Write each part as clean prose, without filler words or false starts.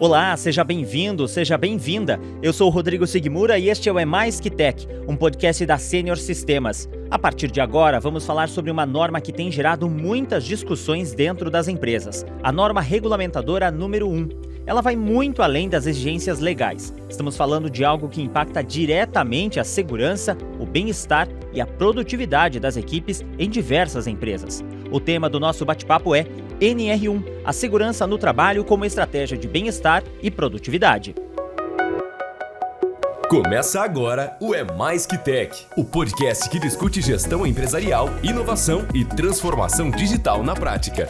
Olá, seja bem-vindo, seja bem-vinda. Eu sou o Rodrigo Sigmura e este é o É Mais Que Tech, um podcast da Senior Sistemas. A partir de agora, vamos falar sobre uma norma que tem gerado muitas discussões dentro das empresas, a norma regulamentadora número 1. Ela vai muito além das exigências legais. Estamos falando de algo que impacta diretamente a segurança, o bem-estar e a produtividade das equipes em diversas empresas. O tema do nosso bate-papo é NR1, a segurança no trabalho como estratégia de bem-estar e produtividade. Começa agora o É Mais Que Tech, o podcast que discute gestão empresarial, inovação e transformação digital na prática.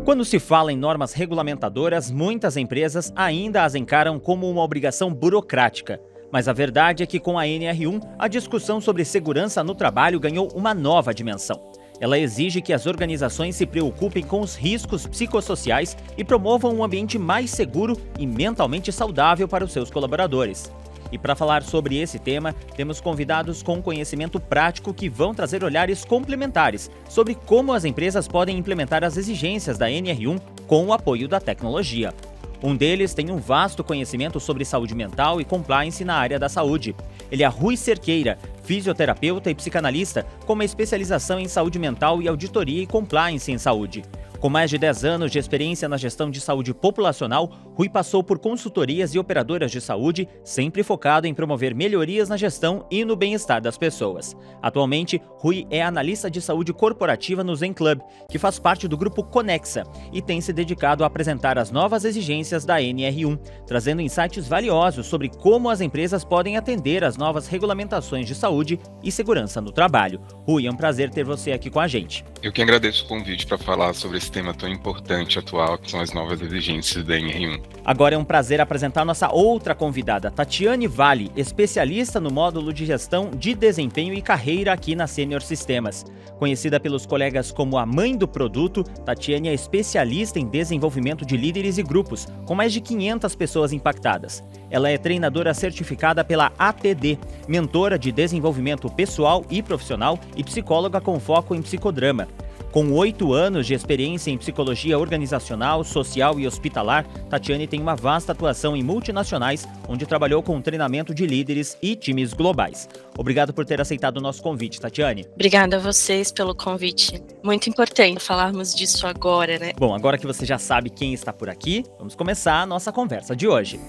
Quando se fala em normas regulamentadoras, muitas empresas ainda as encaram como uma obrigação burocrática. Mas a verdade é que com a NR1, a discussão sobre segurança no trabalho ganhou uma nova dimensão. Ela exige que as organizações se preocupem com os riscos psicossociais e promovam um ambiente mais seguro e mentalmente saudável para os seus colaboradores. E para falar sobre esse tema, temos convidados com conhecimento prático que vão trazer olhares complementares sobre como as empresas podem implementar as exigências da NR1 com o apoio da tecnologia. Um deles tem um vasto conhecimento sobre saúde mental e compliance na área da saúde. Ele é Rui Cerqueira, fisioterapeuta e psicanalista, com uma especialização em saúde mental e auditoria e compliance em saúde. Com mais de 10 anos de experiência na gestão de saúde populacional, Rui passou por consultorias e operadoras de saúde, sempre focado em promover melhorias na gestão e no bem-estar das pessoas. Atualmente, Rui é analista de saúde corporativa no Zen Club, que faz parte do grupo Conexa, e tem se dedicado a apresentar as novas exigências da NR1, trazendo insights valiosos sobre como as empresas podem atender às novas regulamentações de saúde e segurança no trabalho. Rui, é um prazer ter você aqui com a gente. Eu que agradeço o convite para falar sobre esse tema tão importante atual, que são as novas exigências da NR1. Agora é um prazer apresentar nossa outra convidada, Tatiane Vale, especialista no módulo de gestão de desempenho e carreira aqui na Senior Sistemas. Conhecida pelos colegas como a mãe do produto, Tatiane é especialista em desenvolvimento de líderes e grupos, com mais de 500 pessoas impactadas. Ela é treinadora certificada pela APD, mentora de desenvolvimento pessoal e profissional e psicóloga com foco em psicodrama. Com 8 anos de experiência em psicologia organizacional, social e hospitalar, Tatiane tem uma vasta atuação em multinacionais, onde trabalhou com treinamento de líderes e times globais. Obrigado por ter aceitado o nosso convite, Tatiane. Obrigada a vocês pelo convite. Muito importante falarmos disso agora, né? Bom, agora que você já sabe quem está por aqui, vamos começar a nossa conversa de hoje.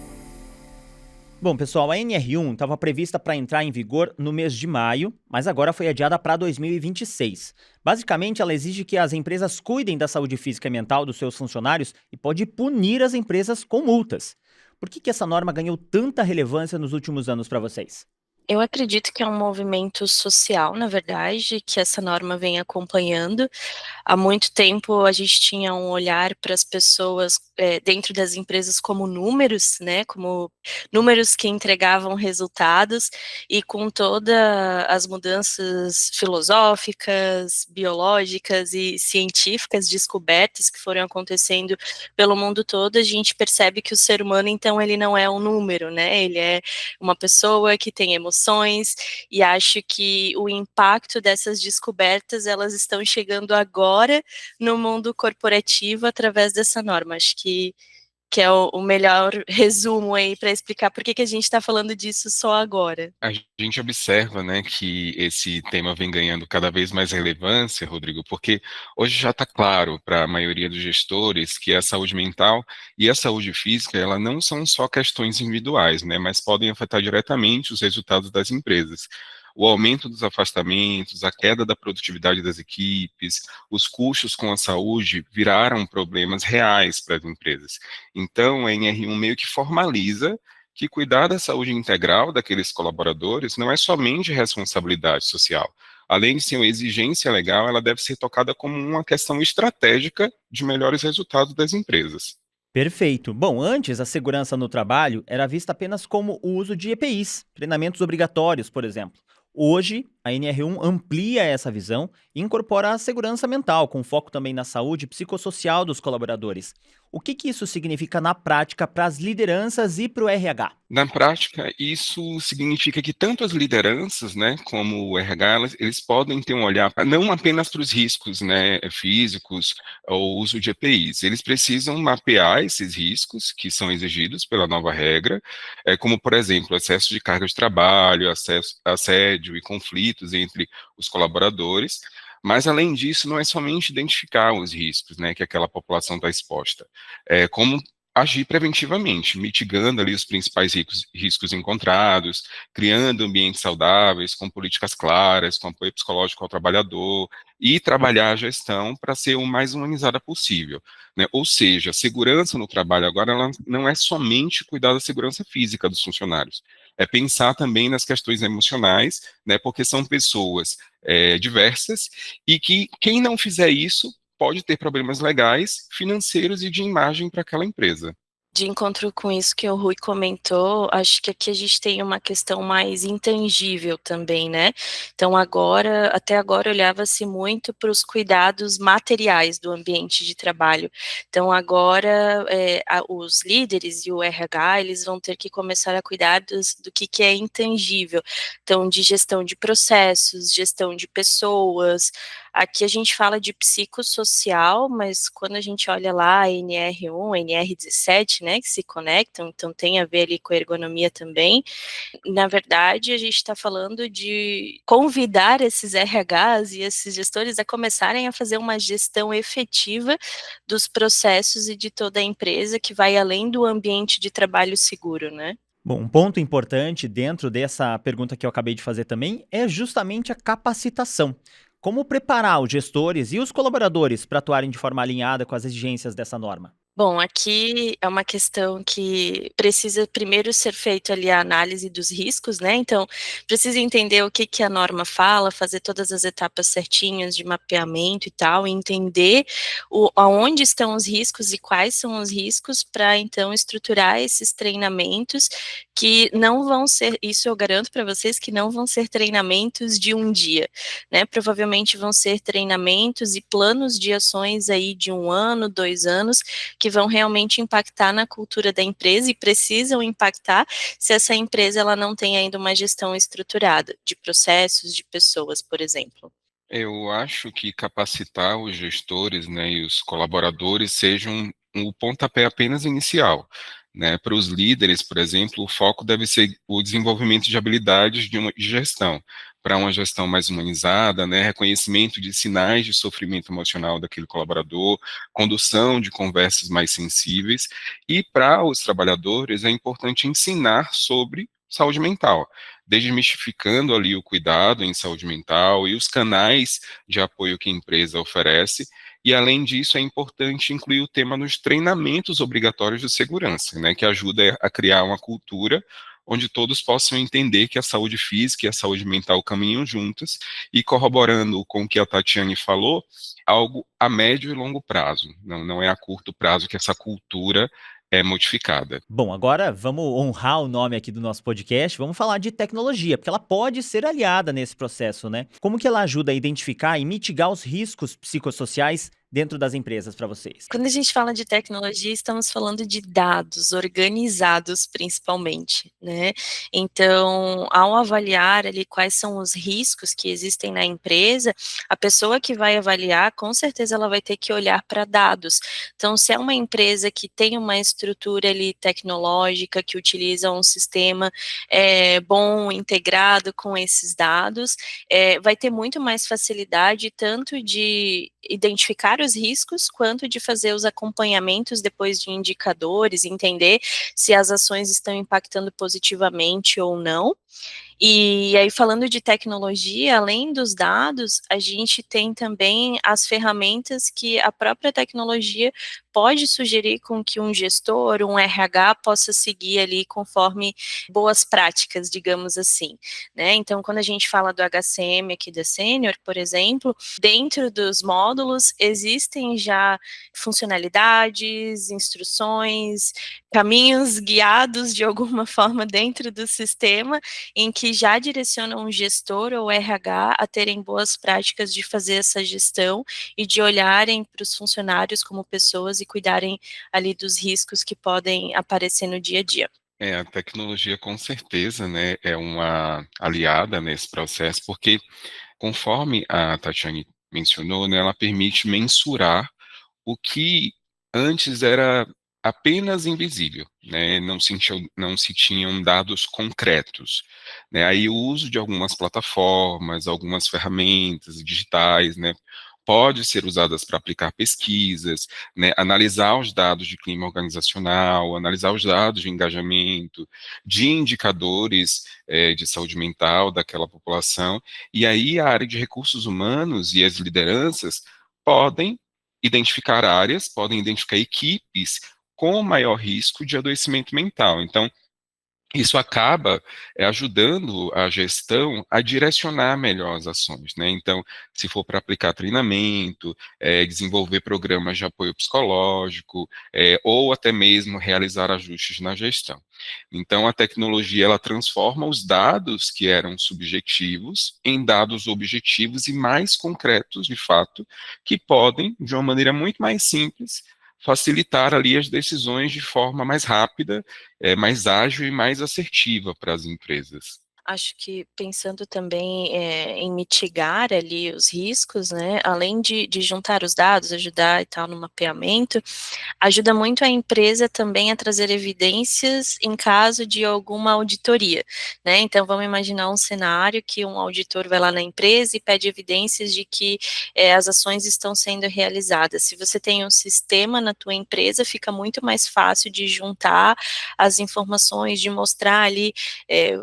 Bom, pessoal, a NR1 estava prevista para entrar em vigor no mês de maio, mas agora foi adiada para 2026. Basicamente, ela exige que as empresas cuidem da saúde física e mental dos seus funcionários e pode punir as empresas com multas. Por que essa norma ganhou tanta relevância nos últimos anos para vocês? Eu acredito que é um movimento social, na verdade, que essa norma vem acompanhando. Há muito tempo a gente tinha um olhar para as pessoas dentro das empresas como números, né, como números que entregavam resultados, e com todas as mudanças filosóficas, biológicas e científicas, descobertas que foram acontecendo pelo mundo todo, a gente percebe que o ser humano, então, ele não é um número, né, ele é uma pessoa que tem emoções, e acho que o impacto dessas descobertas, elas estão chegando agora no mundo corporativo através dessa norma. Acho que é o melhor resumo aí para explicar por que a gente está falando disso só agora. A gente observa, né, que esse tema vem ganhando cada vez mais relevância, Rodrigo, porque hoje já está claro para a maioria dos gestores que a saúde mental e a saúde física, ela não são só questões individuais, né, mas podem afetar diretamente os resultados das empresas. O aumento dos afastamentos, a queda da produtividade das equipes, os custos com a saúde viraram problemas reais para as empresas. Então, a NR1 meio que formaliza que cuidar da saúde integral daqueles colaboradores não é somente responsabilidade social. Além de ser uma exigência legal, ela deve ser tocada como uma questão estratégica de melhores resultados das empresas. Perfeito. Bom, antes a segurança no trabalho era vista apenas como o uso de EPIs, treinamentos obrigatórios, por exemplo. Hoje, A NR1 amplia essa visão e incorpora a segurança mental, com foco também na saúde psicossocial dos colaboradores. O que isso significa na prática para as lideranças e para o RH? Na prática, isso significa que tanto as lideranças, né, como o RH, eles podem ter um olhar não apenas para os riscos, né, físicos ou uso de EPIs. Eles precisam mapear esses riscos que são exigidos pela nova regra, como, por exemplo, excesso de carga de trabalho, assédio e conflitos entre os colaboradores. Mas, além disso, não é somente identificar os riscos, né, que aquela população está exposta, como agir preventivamente, mitigando ali os principais riscos encontrados, criando ambientes saudáveis, com políticas claras, com apoio psicológico ao trabalhador, e trabalhar a gestão para ser o mais humanizada possível, né? Ou seja, a segurança no trabalho agora ela não é somente cuidar da segurança física dos funcionários, é pensar também nas questões emocionais, né? Porque são pessoas diversas e que quem não fizer isso pode ter problemas legais, financeiros e de imagem para aquela empresa. De encontro com isso que o Rui comentou, acho que aqui a gente tem uma questão mais intangível também, né. Então agora até agora olhava-se muito para os cuidados materiais do ambiente de trabalho. Então agora, os líderes e o RH, eles vão ter que começar a cuidar do que é intangível. Então de gestão de processos, gestão de pessoas. Aqui a gente fala de psicossocial, mas quando a gente olha lá a NR1, NR17, né, que se conectam, então tem a ver ali com a ergonomia também. Na verdade, a gente está falando de convidar esses RHs e esses gestores a começarem a fazer uma gestão efetiva dos processos e de toda a empresa, que vai além do ambiente de trabalho seguro, né. Bom, um ponto importante dentro dessa pergunta que eu acabei de fazer também é justamente a capacitação. Como preparar os gestores e os colaboradores para atuarem de forma alinhada com as exigências dessa norma? Bom, aqui é uma questão que precisa primeiro ser feito ali a análise dos riscos, né, então precisa entender o que a norma fala, fazer todas as etapas certinhas de mapeamento e tal, e entender aonde estão os riscos e quais são os riscos para então estruturar esses treinamentos que não vão ser, isso eu garanto para vocês que não vão ser treinamentos de um dia, né, provavelmente vão ser treinamentos e planos de ações aí de 1 ano, 2 anos, que vão realmente impactar na cultura da empresa e precisam impactar se essa empresa ela não tem ainda uma gestão estruturada de processos, de pessoas, por exemplo. Eu acho que capacitar os gestores, né, e os colaboradores sejam o pontapé apenas inicial, né. Para os líderes, por exemplo, o foco deve ser o desenvolvimento de habilidades de gestão, para uma gestão mais humanizada, né, reconhecimento de sinais de sofrimento emocional daquele colaborador, condução de conversas mais sensíveis, e para os trabalhadores é importante ensinar sobre saúde mental, desmistificando ali o cuidado em saúde mental e os canais de apoio que a empresa oferece. E, além disso, é importante incluir o tema nos treinamentos obrigatórios de segurança, né, que ajuda a criar uma cultura onde todos possam entender que a saúde física e a saúde mental caminham juntas, e corroborando com o que a Tatiane falou, algo a médio e longo prazo, não é a curto prazo que essa cultura é modificada. Bom, agora vamos honrar o nome aqui do nosso podcast, vamos falar de tecnologia, porque ela pode ser aliada nesse processo, né? Como que ela ajuda a identificar e mitigar os riscos psicossociais dentro das empresas para vocês? Quando a gente fala de tecnologia, estamos falando de dados organizados principalmente, né. Então, ao avaliar ali quais são os riscos que existem na empresa, a pessoa que vai avaliar, com certeza ela vai ter que olhar para dados. Então, se é uma empresa que tem uma estrutura ali tecnológica, que utiliza um sistema, bom, integrado com esses dados, vai ter muito mais facilidade tanto de identificar os riscos, quanto de fazer os acompanhamentos depois de indicadores, entender se as ações estão impactando positivamente ou não. E aí, falando de tecnologia, além dos dados, a gente tem também as ferramentas que a própria tecnologia pode sugerir com que um gestor, um RH possa seguir ali conforme boas práticas, digamos assim, né. Então, quando a gente fala do HCM aqui da Sênior, por exemplo, dentro dos módulos existem já funcionalidades, instruções, caminhos guiados de alguma forma dentro do sistema, em que que já direcionam o gestor ou RH a terem boas práticas de fazer essa gestão e de olharem para os funcionários como pessoas e cuidarem ali dos riscos que podem aparecer no dia a dia. A tecnologia com certeza, né, é uma aliada nesse processo, porque conforme a Tatiane mencionou, né, ela permite mensurar o que antes era apenas invisível, né, não se tinham dados concretos, né, aí o uso de algumas plataformas, algumas ferramentas digitais, né, pode ser usadas para aplicar pesquisas, né, analisar os dados de clima organizacional, analisar os dados de engajamento, de indicadores de saúde mental daquela população, e aí a área de recursos humanos e as lideranças podem identificar áreas, podem identificar equipes com maior risco de adoecimento mental. Então, isso acaba ajudando a gestão a direcionar melhor as ações, né? Então, se for para aplicar treinamento, desenvolver programas de apoio psicológico, ou até mesmo realizar ajustes na gestão. Então, a tecnologia ela transforma os dados que eram subjetivos em dados objetivos e mais concretos, de fato, que podem, de uma maneira muito mais simples, facilitar ali as decisões de forma mais rápida, mais ágil e mais assertiva para as empresas. Acho que pensando também em mitigar ali os riscos, né, além de juntar os dados, ajudar e tal no mapeamento, ajuda muito a empresa também a trazer evidências em caso de alguma auditoria, né, então vamos imaginar um cenário que um auditor vai lá na empresa e pede evidências de que as ações estão sendo realizadas. Se você tem um sistema na tua empresa, fica muito mais fácil de juntar as informações, de mostrar ali,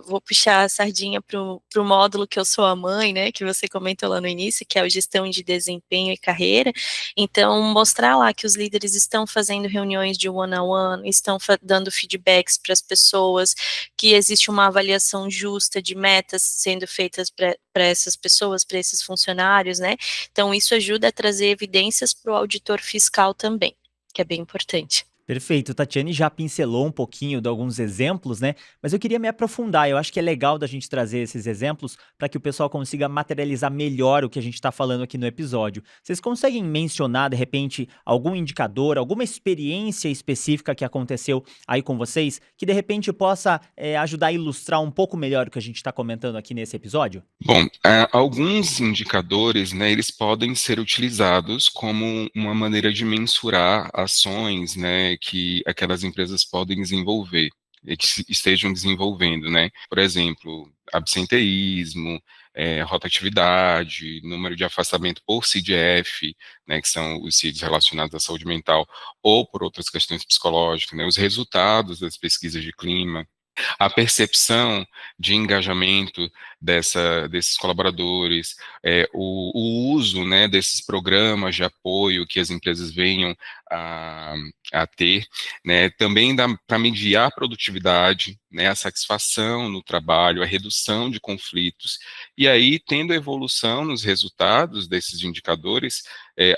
vou puxar sardinha para o módulo que eu sou a mãe, né, que você comentou lá no início, que é o gestão de desempenho e carreira. Então, mostrar lá que os líderes estão fazendo reuniões de one-on-one, estão dando feedbacks para as pessoas, que existe uma avaliação justa de metas sendo feitas para essas pessoas, para esses funcionários, né? Então, isso ajuda a trazer evidências para o auditor fiscal também, que é bem importante. Perfeito, Tatiane já pincelou um pouquinho de alguns exemplos, né? Mas eu queria me aprofundar. Eu acho que é legal da gente trazer esses exemplos para que o pessoal consiga materializar melhor o que a gente está falando aqui no episódio. Vocês conseguem mencionar, de repente, algum indicador, alguma experiência específica que aconteceu aí com vocês, que de repente possa ajudar a ilustrar um pouco melhor o que a gente está comentando aqui nesse episódio? Bom, alguns indicadores, né, eles podem ser utilizados como uma maneira de mensurar ações, né, que aquelas empresas podem desenvolver, que estejam desenvolvendo, né? Por exemplo, absenteísmo, rotatividade, número de afastamento por CDF, né, que são os CIDs relacionados à saúde mental, ou por outras questões psicológicas, né, os resultados das pesquisas de clima, a percepção de engajamento desses colaboradores, o uso, né, desses programas de apoio que as empresas venham a ter, né, também dá para medir a produtividade, né, a satisfação no trabalho, a redução de conflitos, e aí, tendo evolução nos resultados desses indicadores,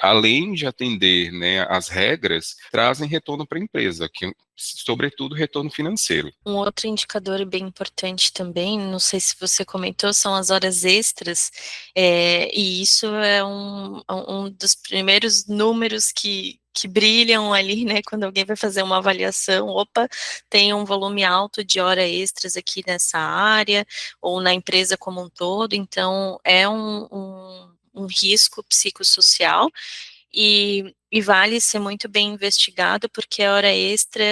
além de atender, né, as regras, trazem retorno para a empresa, que sobretudo retorno financeiro. Um outro indicador bem importante também, não sei se você comentou, são as horas extras, e isso é um dos primeiros números que brilham ali, né, quando alguém vai fazer uma avaliação, opa, tem um volume alto de horas extras aqui nessa área, ou na empresa como um todo, então é um risco psicossocial, e vale ser muito bem investigado, porque a hora extra,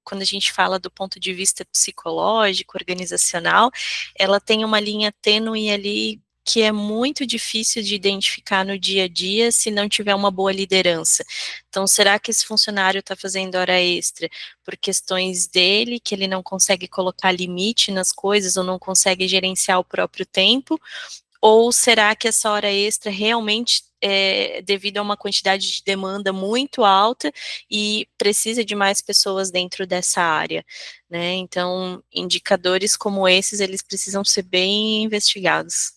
quando a gente fala do ponto de vista psicológico, organizacional, ela tem uma linha tênue ali que é muito difícil de identificar no dia a dia se não tiver uma boa liderança. Então, será que esse funcionário está fazendo hora extra por questões dele, que ele não consegue colocar limite nas coisas ou não consegue gerenciar o próprio tempo? Ou será que essa hora extra realmente é devido a uma quantidade de demanda muito alta e precisa de mais pessoas dentro dessa área, né? Então, indicadores como esses, eles precisam ser bem investigados.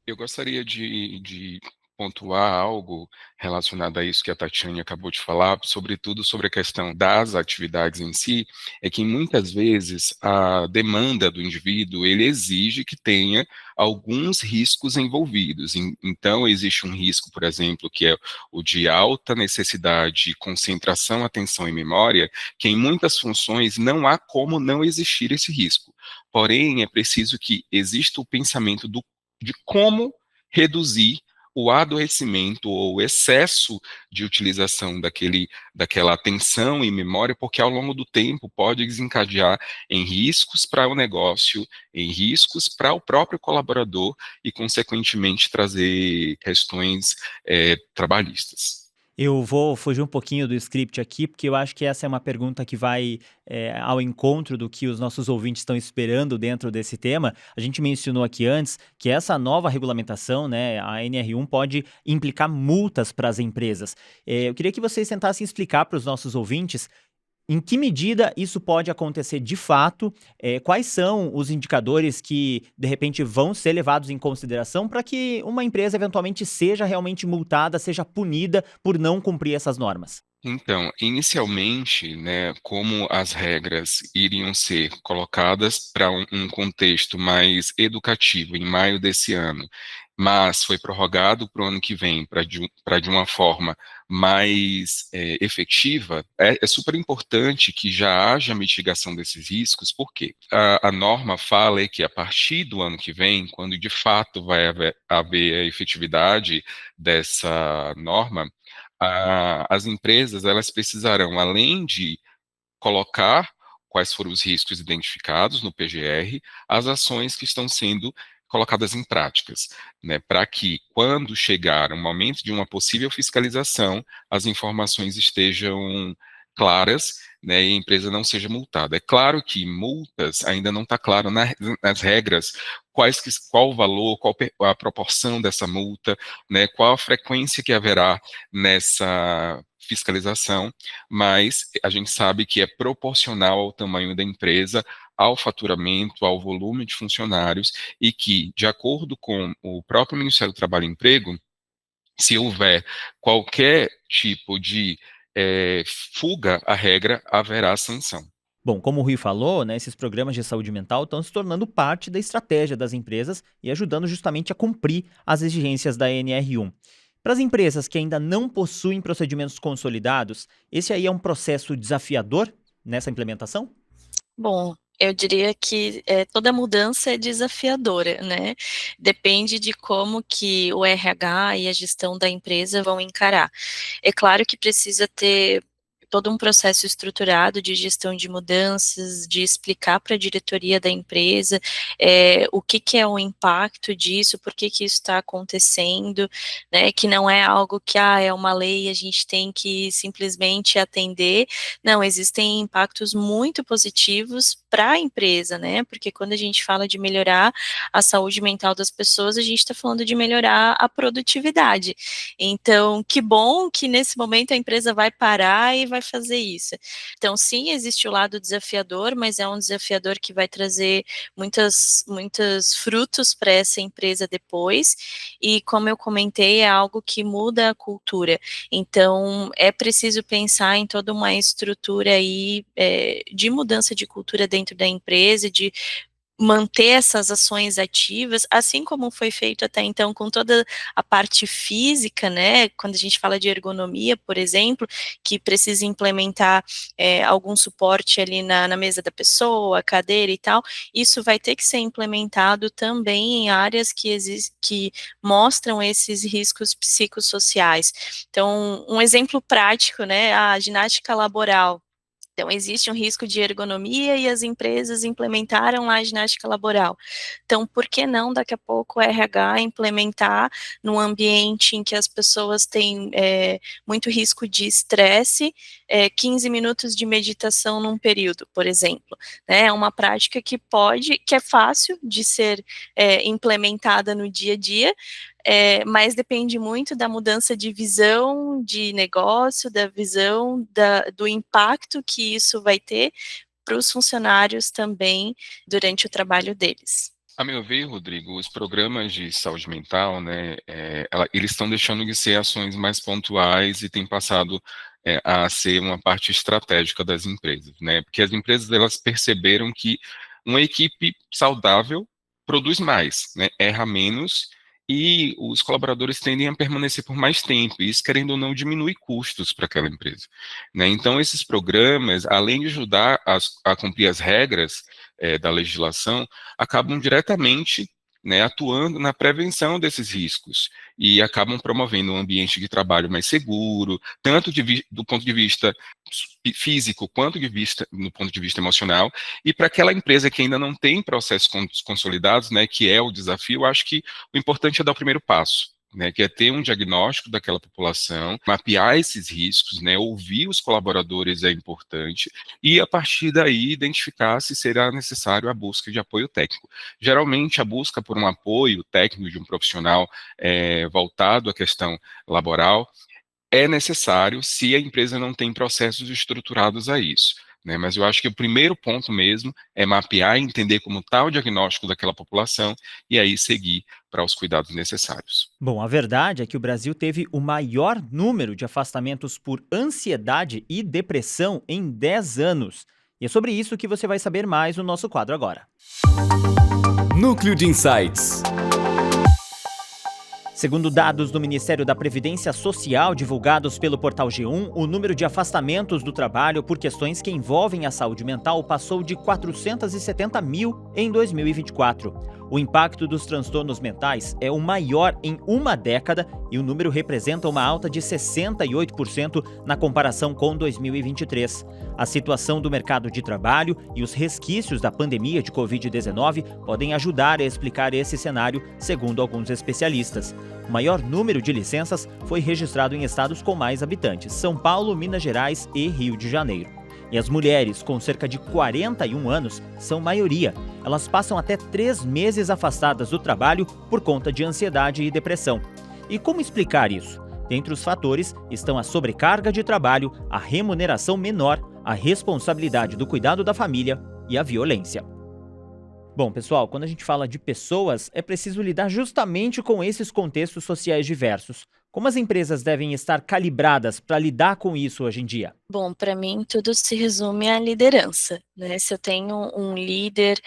Eu gostaria de pontuar algo relacionado a isso que a Tatiane acabou de falar, sobretudo sobre a questão das atividades em si, é que muitas vezes a demanda do indivíduo, ele exige que tenha alguns riscos envolvidos. Então, existe um risco, por exemplo, que é o de alta necessidade de concentração, atenção e memória, que em muitas funções não há como não existir esse risco. Porém, é preciso que exista o pensamento de como reduzir o adoecimento ou o excesso de utilização daquela atenção e memória, porque ao longo do tempo pode desencadear em riscos para o negócio, em riscos para o próprio colaborador e, consequentemente, trazer questões trabalhistas. Eu vou fugir um pouquinho do script aqui, porque eu acho que essa é uma pergunta que vai ao encontro do que os nossos ouvintes estão esperando dentro desse tema. A gente mencionou aqui antes que essa nova regulamentação, né, a NR1, pode implicar multas para as empresas. Eu queria que vocês tentassem explicar para os nossos ouvintes em que medida isso pode acontecer de fato? Quais são os indicadores que, de repente, vão ser levados em consideração para que uma empresa eventualmente seja realmente multada, seja punida por não cumprir essas normas? Então, inicialmente, né, como as regras iriam ser colocadas para um contexto mais educativo em maio desse ano, mas foi prorrogado para o ano que vem para de uma forma mais efetiva, é super importante que já haja mitigação desses riscos, porque a norma fala que a partir do ano que vem, quando de fato vai haver a efetividade dessa norma, as empresas elas precisarão, além de colocar quais foram os riscos identificados no PGR, as ações que estão sendo colocadas em práticas, né, para que, quando chegar o momento de uma possível fiscalização, as informações estejam claras, né, e a empresa não seja multada. É claro que multas ainda não está claro nas regras qual o valor, qual a proporção dessa multa, né, qual a frequência que haverá nessa fiscalização, mas a gente sabe que é proporcional ao tamanho da empresa, ao faturamento, ao volume de funcionários, e que, de acordo com o próprio Ministério do Trabalho e Emprego, se houver qualquer tipo de fuga à regra, haverá sanção. Bom, como o Rui falou, né, esses programas de saúde mental estão se tornando parte da estratégia das empresas e ajudando justamente a cumprir as exigências da NR1. Para as empresas que ainda não possuem procedimentos consolidados, esse aí é um processo desafiador nessa implementação? Bom, eu diria que toda mudança é desafiadora, né? Depende de como que o RH e a gestão da empresa vão encarar. É claro que precisa ter todo um processo estruturado de gestão de mudanças, de explicar para a diretoria da empresa o que é o impacto disso, por que isso está acontecendo, né? Que não é algo que é uma lei e a gente tem que simplesmente atender. Não, existem impactos muito positivos para a empresa, né? Porque quando a gente fala de melhorar a saúde mental das pessoas, a gente está falando de melhorar a produtividade. Então, que bom que nesse momento a empresa vai parar e vai fazer isso. Então, sim, existe o lado desafiador, mas é um desafiador que vai trazer muitos frutos para essa empresa depois. E como eu comentei, é algo que muda a cultura. Então, é preciso pensar em toda uma estrutura aí de mudança de cultura dentro da empresa, de manter essas ações ativas, assim como foi feito até então com toda a parte física, né, quando a gente fala de ergonomia, por exemplo, que precisa implementar algum suporte ali na mesa da pessoa, cadeira e tal, isso vai ter que ser implementado também em áreas que mostram esses riscos psicossociais. Então, um exemplo prático, né, a ginástica laboral. Então, existe um risco de ergonomia e as empresas implementaram lá a ginástica laboral. Então, por que não, daqui a pouco, o RH implementar num ambiente em que as pessoas têm muito risco de estresse, 15 minutos de meditação num período, por exemplo. Né? É uma prática que é fácil de ser implementada no dia a dia, mas depende muito da mudança de visão de negócio, da visão do impacto que isso vai ter para os funcionários também durante o trabalho deles. A meu ver, Rodrigo, os programas de saúde mental, né, eles estão deixando de ser ações mais pontuais e têm passado a ser uma parte estratégica das empresas, né, porque as empresas elas perceberam que uma equipe saudável produz mais, né, erra menos e os colaboradores tendem a permanecer por mais tempo, e isso, querendo ou não, diminui custos para aquela empresa, né. Então, esses programas, além de ajudar a cumprir as regras da legislação, acabam diretamente, né, atuando na prevenção desses riscos e acabam promovendo um ambiente de trabalho mais seguro, tanto do ponto de vista físico quanto no ponto de vista emocional. E para aquela empresa que ainda não tem processos consolidados, né, que é o desafio, eu acho que o importante é dar o primeiro passo, né, que é ter um diagnóstico daquela população, mapear esses riscos, né, ouvir os colaboradores é importante, e a partir daí identificar se será necessário a busca de apoio técnico. Geralmente a busca por um apoio técnico de um profissional voltado à questão laboral é necessário se a empresa não tem processos estruturados a isso, né? Mas eu acho que o primeiro ponto mesmo é mapear e entender como está o diagnóstico daquela população e aí seguir para os cuidados necessários. Bom, a verdade é que o Brasil teve o maior número de afastamentos por ansiedade e depressão em 10 anos. E é sobre isso que você vai saber mais no nosso quadro agora. Núcleo de Insights. Segundo dados do Ministério da Previdência Social divulgados pelo portal G1, o número de afastamentos do trabalho por questões que envolvem a saúde mental passou de 470 mil em 2024. O impacto dos transtornos mentais é o maior em uma década e o número representa uma alta de 68% na comparação com 2023. A situação do mercado de trabalho e os resquícios da pandemia de Covid-19 podem ajudar a explicar esse cenário, segundo alguns especialistas. O maior número de licenças foi registrado em estados com mais habitantes: São Paulo, Minas Gerais e Rio de Janeiro. E as mulheres com cerca de 41 anos são maioria. Elas passam até 3 meses afastadas do trabalho por conta de ansiedade e depressão. E como explicar isso? Dentre os fatores estão a sobrecarga de trabalho, a remuneração menor, a responsabilidade do cuidado da família e a violência. Bom, pessoal, quando a gente fala de pessoas, é preciso lidar justamente com esses contextos sociais diversos. Como as empresas devem estar calibradas para lidar com isso hoje em dia? Bom, para mim tudo se resume à liderança, né? Se eu tenho um líder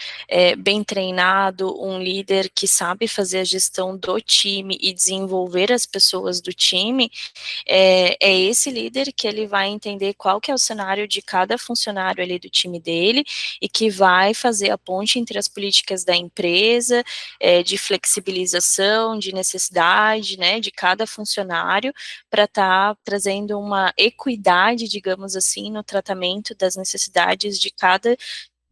bem treinado, um líder que sabe fazer a gestão do time e desenvolver as pessoas do time, é esse líder que ele vai entender qual que é o cenário de cada funcionário ali do time dele e que vai fazer a ponte entre as políticas da empresa, de flexibilização, de necessidade, né, de cada funcionário, para estar trazendo uma equidade, digamos assim, no tratamento das necessidades de cada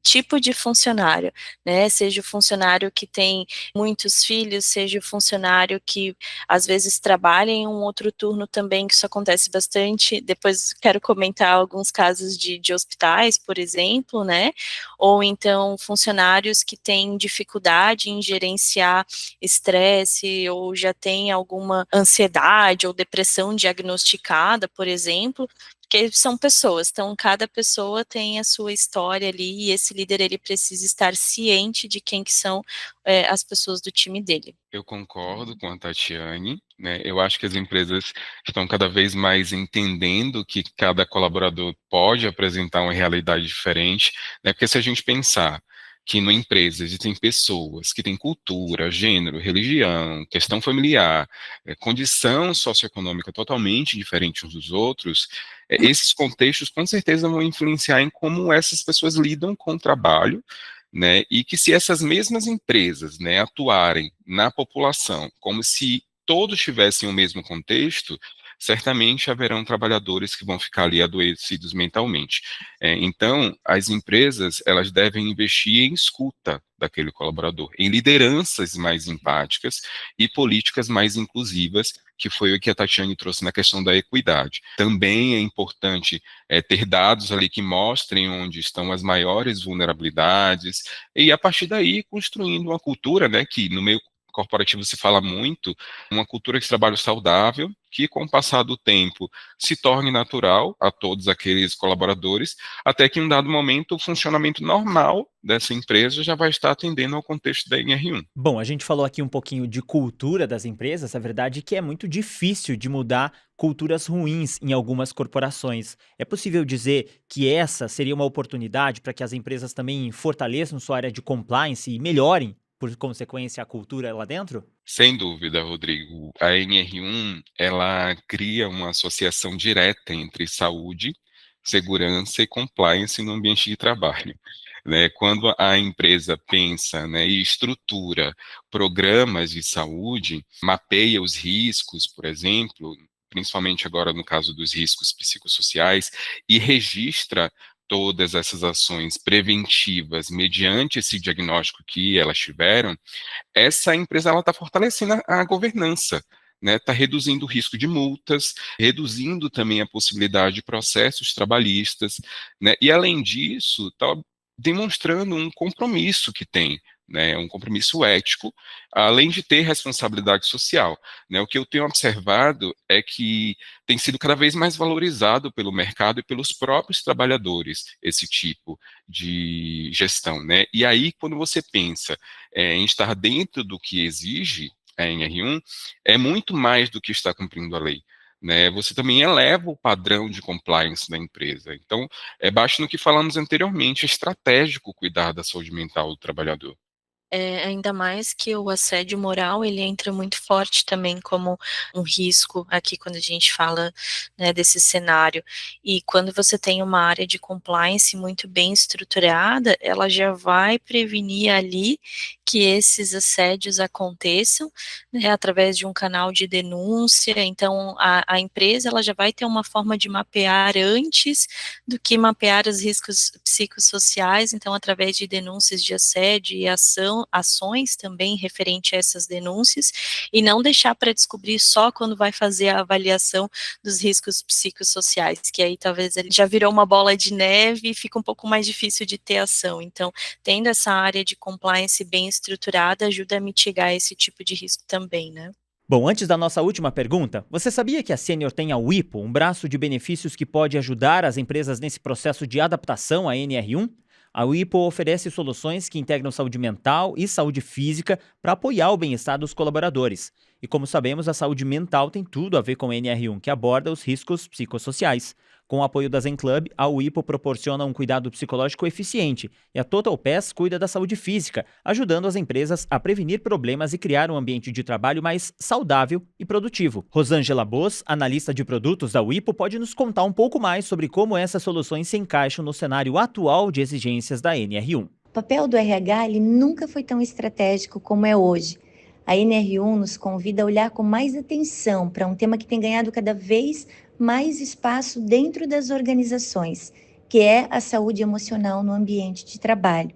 tipo de funcionário, né, seja o funcionário que tem muitos filhos, seja o funcionário que às vezes trabalha em um outro turno também, que isso acontece bastante. Depois quero comentar alguns casos de hospitais, por exemplo, né, ou então funcionários que têm dificuldade em gerenciar estresse ou já tem alguma ansiedade ou depressão diagnosticada, por exemplo, porque são pessoas, então cada pessoa tem a sua história ali e esse líder ele precisa estar ciente de quem que são as pessoas do time dele. Eu concordo com a Tatiane, né? Eu acho que as empresas estão cada vez mais entendendo que cada colaborador pode apresentar uma realidade diferente, né? Porque se a gente pensar que numa empresa existem pessoas que têm cultura, gênero, religião, questão familiar, condição socioeconômica totalmente diferente uns dos outros, esses contextos com certeza vão influenciar em como essas pessoas lidam com o trabalho, né, e que se essas mesmas empresas, né, atuarem na população como se todos tivessem o mesmo contexto, certamente haverão trabalhadores que vão ficar ali adoecidos mentalmente. Então, as empresas, elas devem investir em escuta daquele colaborador, em lideranças mais empáticas e políticas mais inclusivas, que foi o que a Tatiane trouxe na questão da equidade. Também é importante ter dados ali que mostrem onde estão as maiores vulnerabilidades, e a partir daí construindo uma cultura, né, que no meio corporativo se fala muito, uma cultura de trabalho saudável, que, com o passar do tempo, se torne natural a todos aqueles colaboradores, até que em um dado momento o funcionamento normal dessa empresa já vai estar atendendo ao contexto da NR1. Bom, a gente falou aqui um pouquinho de cultura das empresas, a verdade é que é muito difícil de mudar culturas ruins em algumas corporações. É possível dizer que essa seria uma oportunidade para que as empresas também fortaleçam sua área de compliance e melhorem, por consequência, a cultura lá dentro? Sem dúvida, Rodrigo. A NR1, ela cria uma associação direta entre saúde, segurança e compliance no ambiente de trabalho. Né, quando a empresa pensa, né, e estrutura programas de saúde, mapeia os riscos, por exemplo, principalmente agora no caso dos riscos psicossociais, e registra todas essas ações preventivas mediante esse diagnóstico que elas tiveram, essa empresa ela está fortalecendo a governança, né, está reduzindo o risco de multas, reduzindo também a possibilidade de processos trabalhistas, né, e além disso, está demonstrando um compromisso que tem, né, um compromisso ético, além de ter responsabilidade social, né. O que eu tenho observado é que tem sido cada vez mais valorizado pelo mercado e pelos próprios trabalhadores esse tipo de gestão, né. E aí, quando você pensa em estar dentro do que exige a NR1, é muito mais do que estar cumprindo a lei. Né, você também eleva o padrão de compliance da empresa. Então, é baixo no que falamos anteriormente, é estratégico cuidar da saúde mental do trabalhador. Ainda mais que o assédio moral, ele entra muito forte também como um risco aqui quando a gente fala, né, desse cenário. E quando você tem uma área de compliance muito bem estruturada, ela já vai prevenir ali que esses assédios aconteçam, né, através de um canal de denúncia. Então a empresa ela já vai ter uma forma de mapear antes do que mapear os riscos psicossociais, então através de denúncias de assédio e ações também referente a essas denúncias, e não deixar para descobrir só quando vai fazer a avaliação dos riscos psicossociais, que aí talvez ele já virou uma bola de neve e fica um pouco mais difícil de ter ação. Então, tendo essa área de compliance bem estruturada ajuda a mitigar esse tipo de risco também, né? Bom, antes da nossa última pergunta, você sabia que a Sênior tem a WIPO, um braço de benefícios que pode ajudar as empresas nesse processo de adaptação à NR1? A WIPO oferece soluções que integram saúde mental e saúde física para apoiar o bem-estar dos colaboradores. E como sabemos, a saúde mental tem tudo a ver com a NR1, que aborda os riscos psicossociais. Com o apoio da Zen Club, a WIPO proporciona um cuidado psicológico eficiente e a Total Pass cuida da saúde física, ajudando as empresas a prevenir problemas e criar um ambiente de trabalho mais saudável e produtivo. Rosângela Bos, analista de produtos da WIPO, pode nos contar um pouco mais sobre como essas soluções se encaixam no cenário atual de exigências da NR1. O papel do RH ele nunca foi tão estratégico como é hoje. A NR1 nos convida a olhar com mais atenção para um tema que tem ganhado cada vez mais espaço dentro das organizações, que é a saúde emocional no ambiente de trabalho.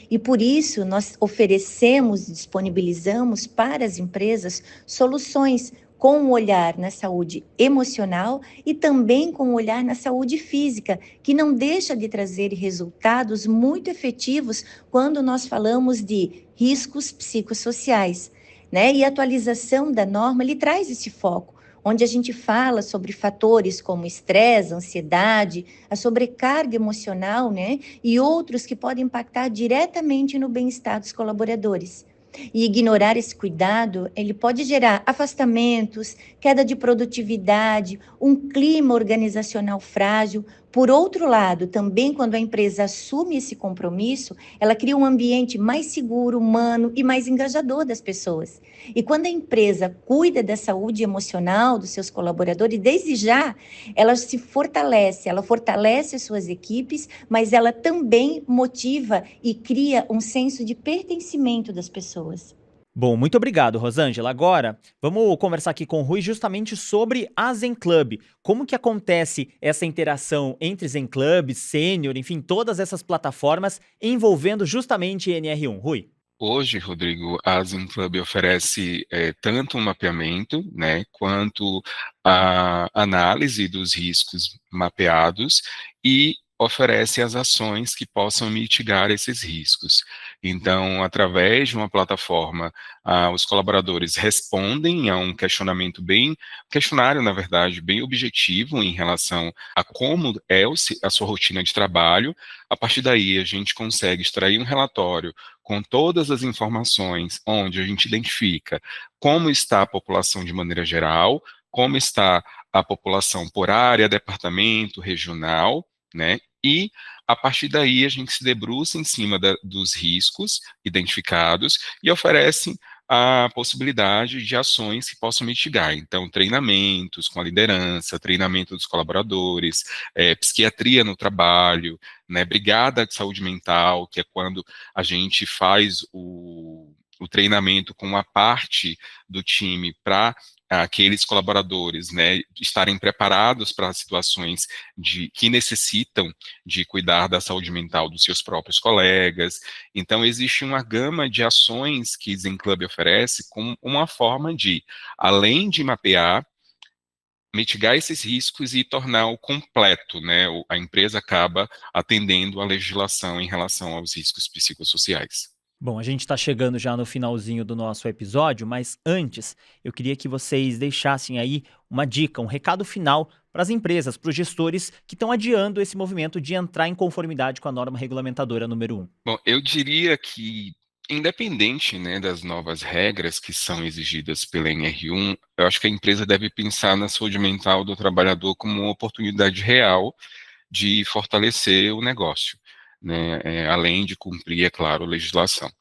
E por isso nós oferecemos e disponibilizamos para as empresas soluções com um olhar na saúde emocional e também com um olhar na saúde física, que não deixa de trazer resultados muito efetivos quando nós falamos de riscos psicossociais, né? E a atualização da norma, ele traz esse foco, onde a gente fala sobre fatores como estresse, ansiedade, a sobrecarga emocional, né? E outros que podem impactar diretamente no bem-estar dos colaboradores. E ignorar esse cuidado, ele pode gerar afastamentos, queda de produtividade, um clima organizacional frágil. Por outro lado, também quando a empresa assume esse compromisso, ela cria um ambiente mais seguro, humano e mais engajador das pessoas. E quando a empresa cuida da saúde emocional dos seus colaboradores, desde já, ela se fortalece, ela fortalece as suas equipes, mas ela também motiva e cria um senso de pertencimento das pessoas. Bom, muito obrigado, Rosângela. Agora, vamos conversar aqui com o Rui justamente sobre a Zen Club. Como que acontece essa interação entre Zen Club, Sênior, enfim, todas essas plataformas envolvendo justamente NR1? Rui? Hoje, Rodrigo, a Zen Club oferece tanto um mapeamento, né, quanto a análise dos riscos mapeados e oferece as ações que possam mitigar esses riscos. Então, através de uma plataforma, os colaboradores respondem a um questionário, na verdade, bem objetivo em relação a como é a sua rotina de trabalho. A partir daí, a gente consegue extrair um relatório com todas as informações, onde a gente identifica como está a população de maneira geral, como está a população por área, departamento, regional, né? E a partir daí a gente se debruça em cima dos riscos identificados e oferece a possibilidade de ações que possam mitigar. Então, treinamentos com a liderança, treinamento dos colaboradores, psiquiatria no trabalho, né, brigada de saúde mental, que é quando a gente faz o treinamento com uma parte do time para aqueles colaboradores, né, estarem preparados para situações que necessitam de cuidar da saúde mental dos seus próprios colegas. Então, existe uma gama de ações que Zen Club oferece como uma forma de, além de mapear, mitigar esses riscos e tornar o completo, né? A empresa acaba atendendo a legislação em relação aos riscos psicossociais. Bom, a gente está chegando já no finalzinho do nosso episódio, mas antes eu queria que vocês deixassem aí uma dica, um recado final para as empresas, para os gestores que estão adiando esse movimento de entrar em conformidade com a norma regulamentadora número 1. Bom, eu diria que, independente, né, das novas regras que são exigidas pela NR1, eu acho que a empresa deve pensar na saúde mental do trabalhador como uma oportunidade real de fortalecer o negócio, né, além de cumprir, é claro, a legislação.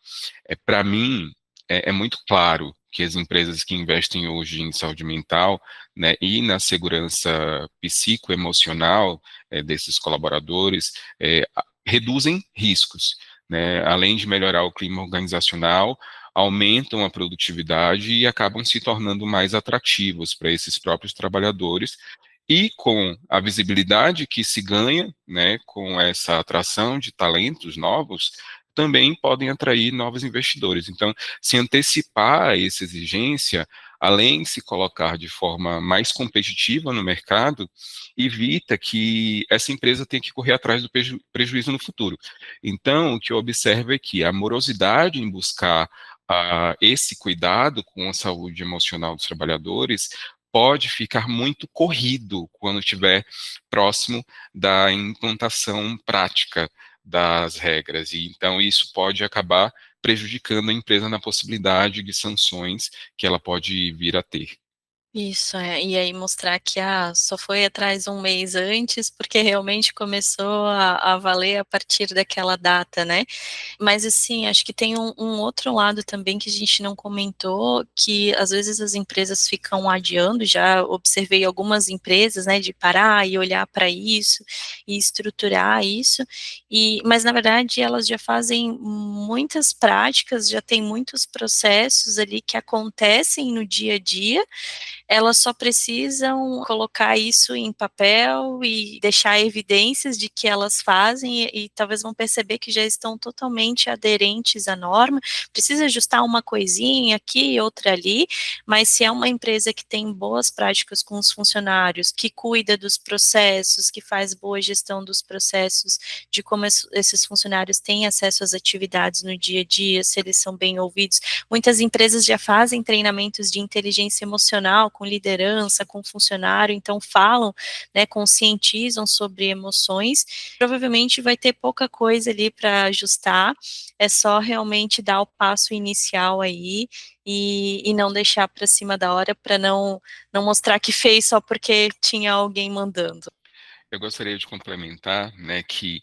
Para mim, é muito claro que as empresas que investem hoje em saúde mental, né, e na segurança psicoemocional desses colaboradores, reduzem riscos, né, além de melhorar o clima organizacional, aumentam a produtividade e acabam se tornando mais atrativos para esses próprios trabalhadores, e com a visibilidade que se ganha, né, com essa atração de talentos novos, também podem atrair novos investidores. Então, se antecipar a essa exigência, além de se colocar de forma mais competitiva no mercado, evita que essa empresa tenha que correr atrás do prejuízo no futuro. Então, o que eu observo é que a morosidade em buscar esse cuidado com a saúde emocional dos trabalhadores pode ficar muito corrido quando estiver próximo da implantação prática das regras, e então isso pode acabar prejudicando a empresa na possibilidade de sanções que ela pode vir a ter. Isso, e aí mostrar que, só foi atrás um mês antes, porque realmente começou a valer a partir daquela data, né. Mas assim, acho que tem um outro lado também que a gente não comentou, que às vezes as empresas ficam adiando, já observei algumas empresas, né, de parar e olhar para isso, e estruturar isso, mas na verdade elas já fazem muitas práticas, já tem muitos processos ali que acontecem no dia a dia, elas só precisam colocar isso em papel e deixar evidências de que elas fazem e talvez vão perceber que já estão totalmente aderentes à norma, precisa ajustar uma coisinha aqui, outra ali, mas se é uma empresa que tem boas práticas com os funcionários, que cuida dos processos, que faz boa gestão dos processos, de como esses funcionários têm acesso às atividades no dia a dia, se eles são bem ouvidos, muitas empresas já fazem treinamentos de inteligência emocional com liderança, com funcionário, então falam, né, conscientizam sobre emoções, provavelmente vai ter pouca coisa ali para ajustar, é só realmente dar o passo inicial aí, e não deixar para cima da hora, para não mostrar que fez só porque tinha alguém mandando. Eu gostaria de complementar, né, que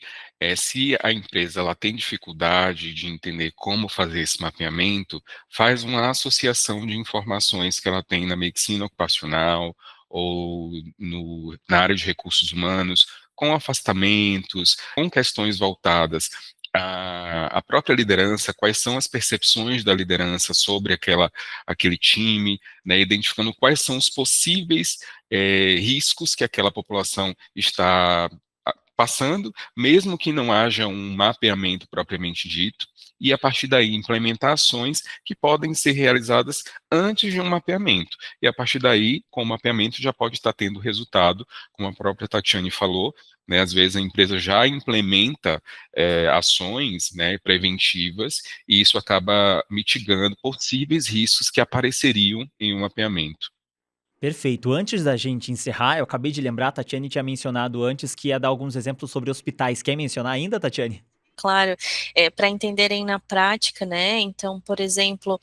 se a empresa ela tem dificuldade de entender como fazer esse mapeamento, faz uma associação de informações que ela tem na medicina ocupacional ou na área de recursos humanos, com afastamentos, com questões voltadas à própria liderança, quais são as percepções da liderança sobre aquele time, né, identificando quais são os possíveis riscos que aquela população está passando, mesmo que não haja um mapeamento propriamente dito, e a partir daí implementar ações que podem ser realizadas antes de um mapeamento. E a partir daí, com o mapeamento, já pode estar tendo resultado, como a própria Tatiane falou, né, às vezes a empresa já implementa ações, né, preventivas, e isso acaba mitigando possíveis riscos que apareceriam em um mapeamento. Perfeito. Antes da gente encerrar, eu acabei de lembrar, a Tatiane tinha mencionado antes que ia dar alguns exemplos sobre hospitais. Quer mencionar ainda, Tatiane? Claro, para entenderem na prática, né, então, por exemplo,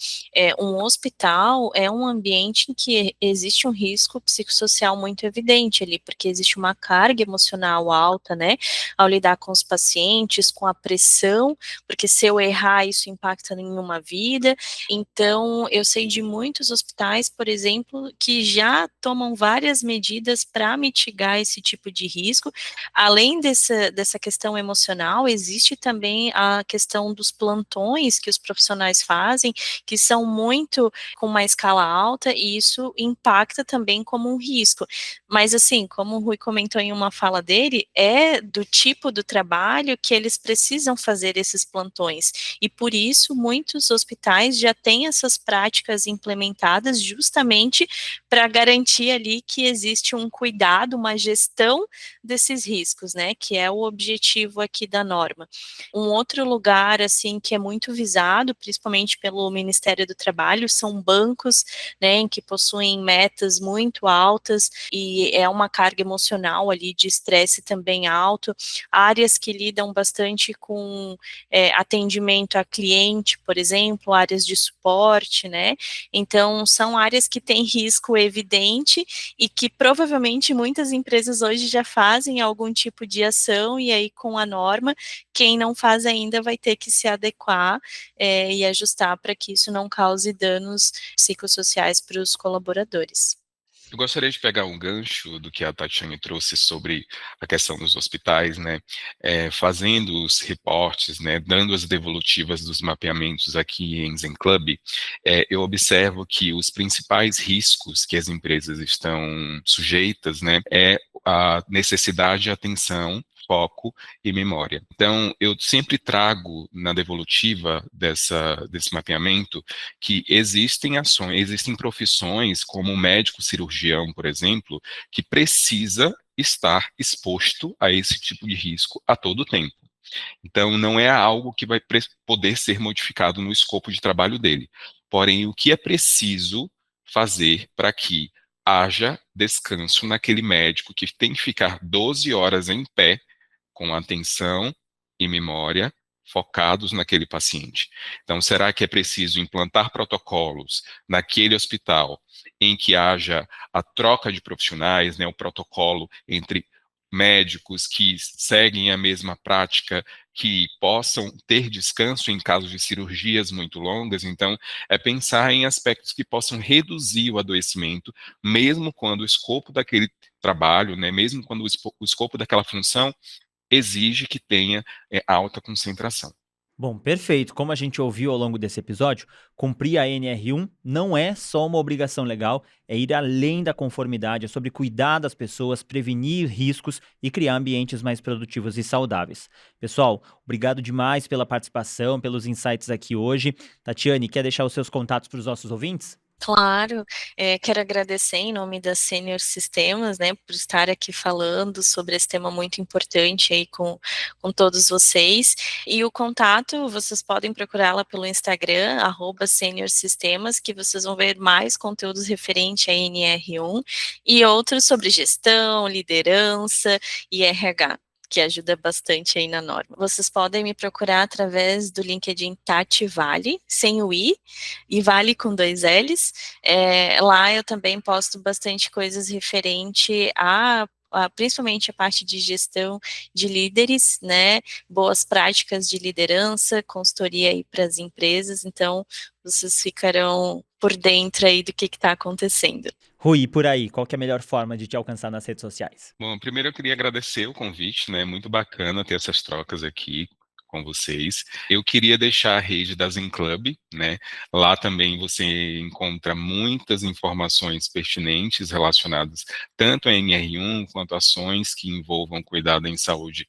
um hospital é um ambiente em que existe um risco psicossocial muito evidente ali, porque existe uma carga emocional alta, né, ao lidar com os pacientes, com a pressão, porque se eu errar, isso impacta em uma vida. Então, eu sei de muitos hospitais, por exemplo, que já tomam várias medidas para mitigar esse tipo de risco. Além dessa questão emocional, existe também a questão dos plantões que os profissionais fazem, que são muito com uma escala alta, e isso impacta também como um risco. Mas assim, como o Rui comentou em uma fala dele, é do tipo do trabalho que eles precisam fazer esses plantões, e por isso muitos hospitais já têm essas práticas implementadas justamente para garantir ali que existe um cuidado, uma gestão desses riscos, né, que é o objetivo aqui da norma. Um outro lugar, assim, que é muito visado, principalmente pelo Ministério do Trabalho, são bancos, né, em que possuem metas muito altas e é uma carga emocional ali de estresse também alto, áreas que lidam bastante com atendimento a cliente, por exemplo, áreas de suporte, né, então são áreas que têm risco evidente e que provavelmente muitas empresas hoje já fazem algum tipo de ação, e aí com a norma, quem não faz ainda vai ter que se adequar e ajustar para que isso não cause danos psicossociais para os colaboradores. Eu gostaria de pegar um gancho do que a Tatiane trouxe sobre a questão dos hospitais, né, fazendo os reportes, né, dando as devolutivas dos mapeamentos aqui em Zen Club, eu observo que os principais riscos que as empresas estão sujeitas, né, é a necessidade de atenção, foco e memória. Então, eu sempre trago na devolutiva desse mapeamento que existem ações, existem profissões, como o médico cirurgião, por exemplo, que precisa estar exposto a esse tipo de risco a todo tempo. Então, não é algo que vai poder ser modificado no escopo de trabalho dele. Porém, o que é preciso fazer para que haja descanso naquele médico que tem que ficar 12 horas em pé, com atenção e memória focados naquele paciente. Então, será que é preciso implantar protocolos naquele hospital em que haja a troca de profissionais, né, o protocolo entre médicos que seguem a mesma prática, que possam ter descanso em caso de cirurgias muito longas? Então, é pensar em aspectos que possam reduzir o adoecimento, mesmo quando o escopo daquele trabalho, né, mesmo quando o escopo daquela função exige que tenha alta concentração. Bom, perfeito. Como a gente ouviu ao longo desse episódio, cumprir a NR1 não é só uma obrigação legal, é ir além da conformidade, é sobre cuidar das pessoas, prevenir riscos e criar ambientes mais produtivos e saudáveis. Pessoal, obrigado demais pela participação, pelos insights aqui hoje. Tatiane, quer deixar os seus contatos para os nossos ouvintes? Claro, quero agradecer em nome da Senior Sistemas, né, por estar aqui falando sobre esse tema muito importante aí com todos vocês. E o contato, vocês podem procurá-la pelo Instagram, @Senior Sistemas, que vocês vão ver mais conteúdos referente à NR1 e outros sobre gestão, liderança e RH, que ajuda bastante aí na norma. Vocês podem me procurar através do LinkedIn Tati Vale, sem o I, e Vale com 2 L's. Lá eu também posto bastante coisas referente principalmente a parte de gestão de líderes, né, boas práticas de liderança, consultoria aí para as empresas, então vocês ficarão por dentro aí do que está acontecendo. Rui, e por aí, qual que é a melhor forma de te alcançar nas redes sociais? Bom, primeiro eu queria agradecer o convite, né? Muito bacana ter essas trocas aqui com vocês. Eu queria deixar a rede da Zen Club, né? Lá também você encontra muitas informações pertinentes relacionadas tanto à NR1 quanto a ações que envolvam cuidado em saúde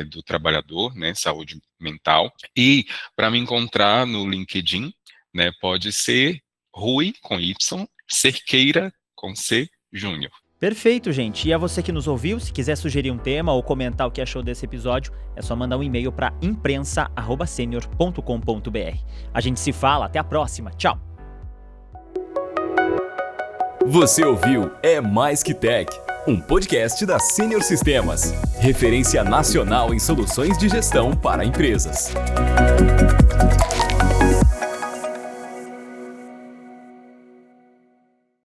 do trabalhador, né? Saúde mental. E para me encontrar no LinkedIn, né? Pode ser Rui com Y, Cerqueira com C, Júnior. Perfeito, gente. E a você que nos ouviu, se quiser sugerir um tema ou comentar o que achou desse episódio, é só mandar um e-mail para imprensa@senior.com.br. A gente se fala, até a próxima. Tchau! Você ouviu É Mais Que Tech, um podcast da Senior Sistemas, referência nacional em soluções de gestão para empresas.